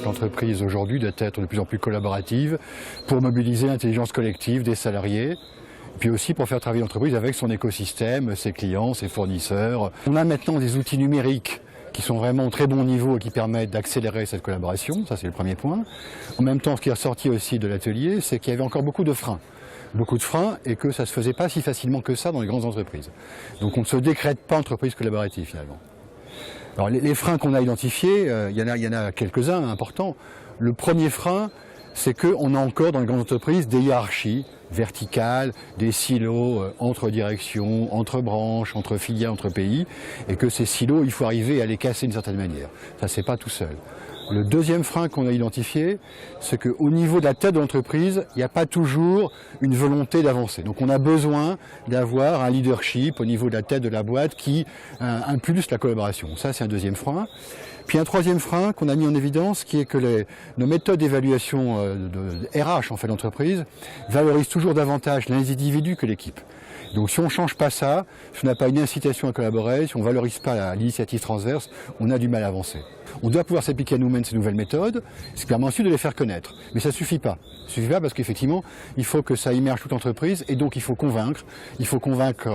L'entreprise aujourd'hui doit être de plus en plus collaborative pour mobiliser l'intelligence collective des salariés, puis aussi pour faire travailler l'entreprise avec son écosystème, ses clients, ses fournisseurs. On a maintenant des outils numériques qui sont vraiment au très bon niveau et qui permettent d'accélérer cette collaboration, ça c'est le premier point. En même temps, ce qui est ressorti aussi de l'atelier, c'est qu'il y avait encore beaucoup de freins et que ça ne se faisait pas si facilement que ça dans les grandes entreprises. Donc on ne se décrète pas entreprise collaborative finalement. Alors les freins qu'on a identifiés, il y en a quelques-uns importants. Le premier frein, c'est qu'on a encore dans les grandes entreprises des hiérarchies verticales, des silos entre directions, entre branches, entre filiales, entre pays, et que ces silos, il faut arriver à les casser d'une certaine manière. Ça, c'est pas tout seul. Le deuxième frein qu'on a identifié, c'est qu'au niveau de la tête de l'entreprise, il n'y a pas toujours une volonté d'avancer. Donc on a besoin d'avoir un leadership au niveau de la tête de la boîte qui impulse la collaboration. Ça, c'est un deuxième frein. Puis un troisième frein qu'on a mis en évidence, qui est que nos méthodes d'évaluation de RH en fait d'entreprise valorisent toujours davantage l'individu que l'équipe. Donc si on ne change pas ça, si on n'a pas une incitation à collaborer, si on ne valorise pas l'initiative transverse, on a du mal à avancer. On doit pouvoir s'appliquer à nous-mêmes ces nouvelles méthodes, ce qui permet ensuite de les faire connaître. Mais ça ne suffit pas. Ça ne suffit pas parce qu'effectivement, il faut que ça immerge toute l'entreprise et donc il faut convaincre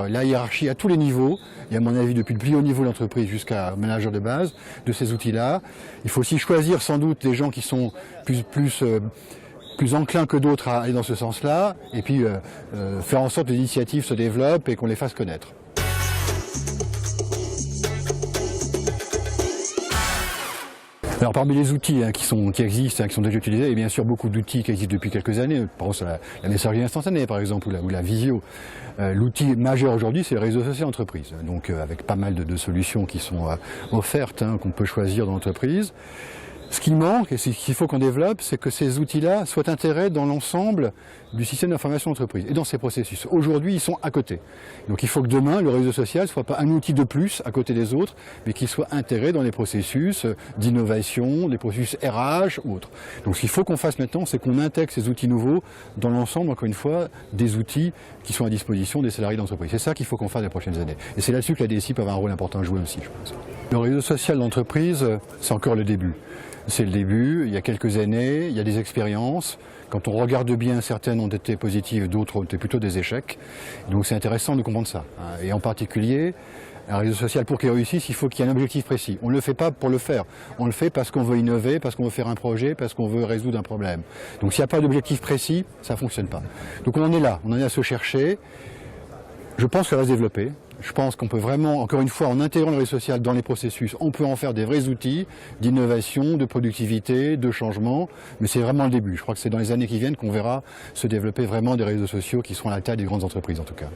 la hiérarchie à tous les niveaux, et à mon avis depuis le plus haut niveau de l'entreprise jusqu'à manager de base, de ces outils-là. Il faut aussi choisir sans doute des gens qui sont plus enclins que d'autres à aller dans ce sens-là, et puis faire en sorte que l'initiative se développe et qu'on les fasse connaître. Alors parmi les outils qui existent, qui sont déjà utilisés, il y a bien sûr beaucoup d'outils qui existent depuis quelques années. Par exemple, la messagerie instantanée par exemple, ou la visio. L'outil majeur aujourd'hui, c'est le réseau social entreprise. Donc avec pas mal de solutions qui sont offertes, qu'on peut choisir dans l'entreprise. Ce qui manque, et ce qu'il faut qu'on développe, c'est que ces outils-là soient intégrés dans l'ensemble du système d'information d'entreprise et dans ces processus. Aujourd'hui, ils sont à côté. Donc il faut que demain, le réseau social ne soit pas un outil de plus à côté des autres, mais qu'il soit intégré dans les processus d'innovation, les processus RH ou autres. Donc ce qu'il faut qu'on fasse maintenant, c'est qu'on intègre ces outils nouveaux dans l'ensemble, encore une fois, des outils qui sont à disposition des salariés d'entreprise. C'est ça qu'il faut qu'on fasse les prochaines années. Et c'est là-dessus que la DSI peut avoir un rôle important à jouer aussi, je pense. Le réseau social d'entreprise, c'est encore le début. C'est le début, il y a quelques années, il y a des expériences. Quand on regarde bien, certaines ont été positives, d'autres ont été plutôt des échecs. Donc c'est intéressant de comprendre ça. Et en particulier, un réseau social pour qu'il réussisse, il faut qu'il y ait un objectif précis. On ne le fait pas pour le faire. On le fait parce qu'on veut innover, parce qu'on veut faire un projet, parce qu'on veut résoudre un problème. Donc s'il n'y a pas d'objectif précis, ça ne fonctionne pas. Donc on en est là, on en est à se chercher. Je pense que ça va se développer. Je pense qu'on peut vraiment, encore une fois, en intégrant le réseau social dans les processus, on peut en faire des vrais outils d'innovation, de productivité, de changement, mais c'est vraiment le début. Je crois que c'est dans les années qui viennent qu'on verra se développer vraiment des réseaux sociaux qui seront à la taille des grandes entreprises en tout cas.